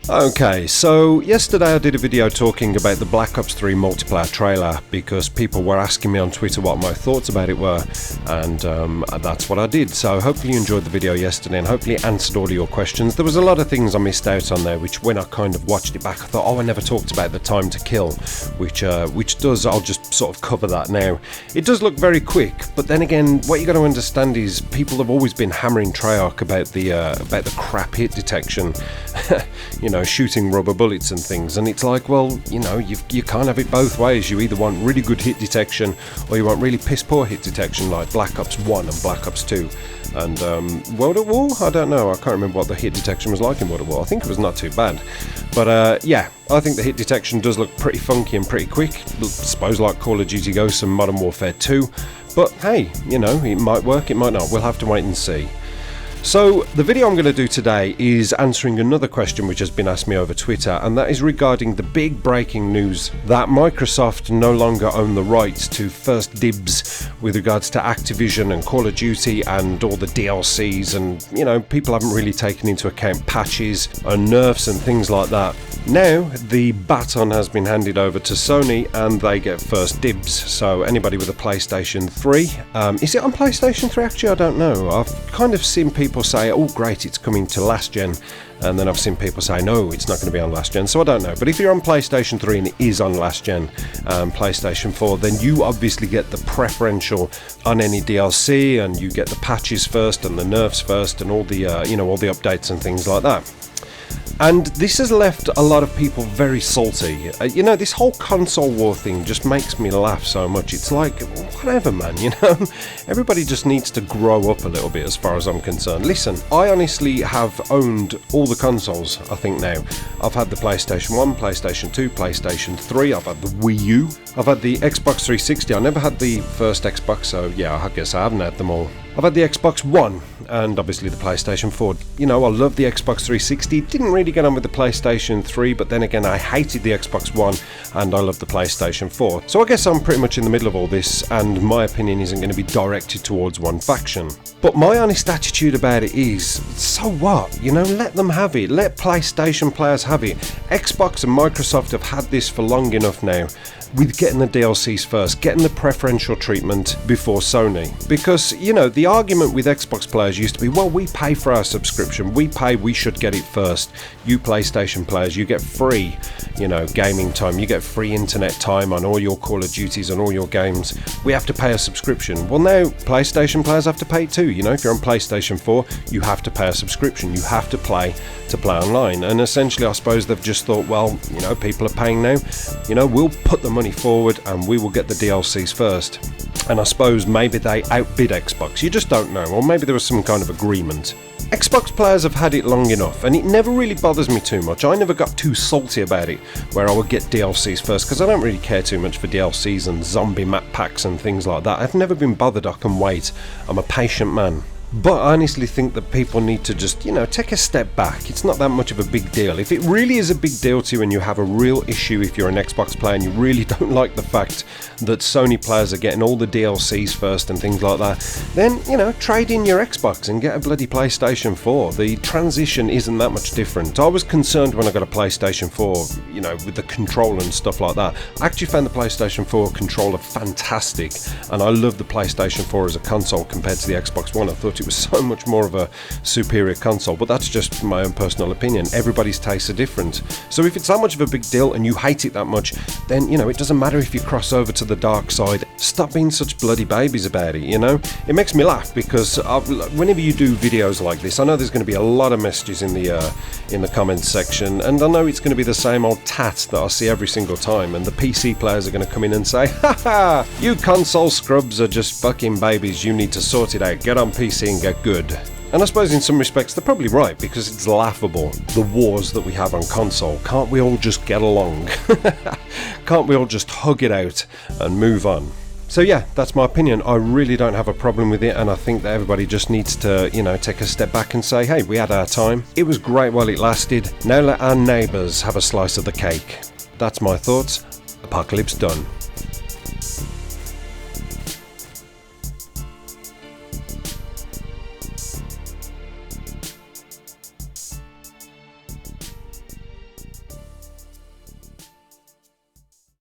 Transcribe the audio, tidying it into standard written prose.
Okay, so yesterday I did a video talking about the Black Ops 3 multiplayer trailer because people were asking me on Twitter what my thoughts about it were, and that's what I did. So hopefully you enjoyed the video yesterday and hopefully it answered all of your questions. There was a lot of things I missed out on there, which when I kind of watched it back I thought, oh, I never talked about the time to kill, which does, I'll just sort of cover that now. It does look very quick, but then again, what you got to understand is people have always been hammering Treyarch about the crap hit detection. You know, shooting rubber bullets and things, and it's like, well, you know, you can't have it both ways. You either want really good hit detection or you want really piss poor hit detection, like Black Ops 1 and Black Ops 2 and World at War. I don't know, I can't remember what the hit detection was like in World at War. I think it was not too bad, but yeah, I think the hit detection does look pretty funky and pretty quick. I suppose like Call of Duty Ghosts and Modern Warfare 2, but hey, you know, it might work, it might not. We'll have to wait and see. So the video I'm going to do today is answering another question which has been asked me over Twitter, and that is regarding the big breaking news that Microsoft no longer own the rights to first dibs with regards to Activision and Call of Duty and all the DLCs, and you know, people haven't really taken into account patches and nerfs and things like that. Now the baton has been handed over to Sony and they get first dibs. So anybody with a PlayStation 3, is it on PlayStation 3 actually? I don't know. I've kind of seen people say, oh great, it's coming to last gen, and then I've seen people say no, it's not going to be on last gen, so I don't know. But if you're on PlayStation 3 and it is on last gen, PlayStation 4, then you obviously get the preferential on any DLC, and you get the patches first and the nerfs first and all the you know, all the updates and things like that. And this has left a lot of people very salty. You know, this whole console war thing just makes me laugh so much. It's like, whatever man, you know? Everybody just needs to grow up a little bit as far as I'm concerned. Listen, I honestly have owned all the consoles, I think now. I've had the PlayStation 1, PlayStation 2, PlayStation 3, I've had the Wii U, I've had the Xbox 360. I never had the first Xbox, so yeah, I guess I haven't had them all. I've had the Xbox One and obviously the PlayStation 4. You know, I love the Xbox 360. Didn't really get on with the PlayStation 3, but then again, I hated the Xbox One and I love the PlayStation 4. So I guess I'm pretty much in the middle of all this, and my opinion isn't going to be directed towards one faction. But my honest attitude about it is, so what? You know, let them have it. Let PlayStation players have it. Xbox and Microsoft have had this for long enough now, with getting the DLCs first, getting the preferential treatment before Sony. Because, you know, the argument with Xbox players used to be, well, we pay for our subscription, we should get it first. You PlayStation players, you get free, you know, gaming time, you get free internet time on all your Call of Duties and all your games. We have to pay a subscription. Well, now PlayStation players have to pay too. You know, if you're on PlayStation 4, you have to pay a subscription. You have to play online. And essentially, I suppose they've just thought, well, you know, people are paying now, you know, we'll put the money forward and we will get the DLCs first. And I suppose maybe they outbid Xbox, you just don't know, or maybe there was some kind of agreement. Xbox players have had it long enough, and it never really bothers me too much. I never got too salty about it, where I would get DLCs first, because I don't really care too much for DLCs and zombie map packs and things like that. I've never been bothered, I can wait. I'm a patient man. But I honestly think that people need to just, you know, take a step back. It's not that much of a big deal. If it really is a big deal to you and you have a real issue if you're an Xbox player and you really don't like the fact that Sony players are getting all the DLCs first and things like that, then, you know, trade in your Xbox and get a bloody PlayStation 4. The transition isn't that much different. I was concerned when I got a PlayStation 4, you know, with the controller and stuff like that. I actually found the PlayStation 4 controller fantastic, and I love the PlayStation 4 as a console compared to the Xbox One. I thought it was so much more of a superior console, but that's just my own personal opinion. Everybody's tastes are different. So if it's that much of a big deal and you hate it that much, then, you know, it doesn't matter if you cross over to the dark side. Stop being such bloody babies about it, you know? It makes me laugh because whenever you do videos like this, I know there's going to be a lot of messages in the comments section, and I know it's going to be the same old tat that I see every single time, and the PC players are going to come in and say, haha, you console scrubs are just fucking babies, you need to sort it out, get on PC and get good. And I suppose in some respects they're probably right, because it's laughable, the wars that we have on console. Can't we all just get along? Can't we all just hug it out and move on? So yeah, that's my opinion. I really don't have a problem with it, and I think that everybody just needs to, you know, take a step back and say, hey, we had our time. It was great while it lasted. Now let our neighbours have a slice of the cake. That's my thoughts. Apocalypse done.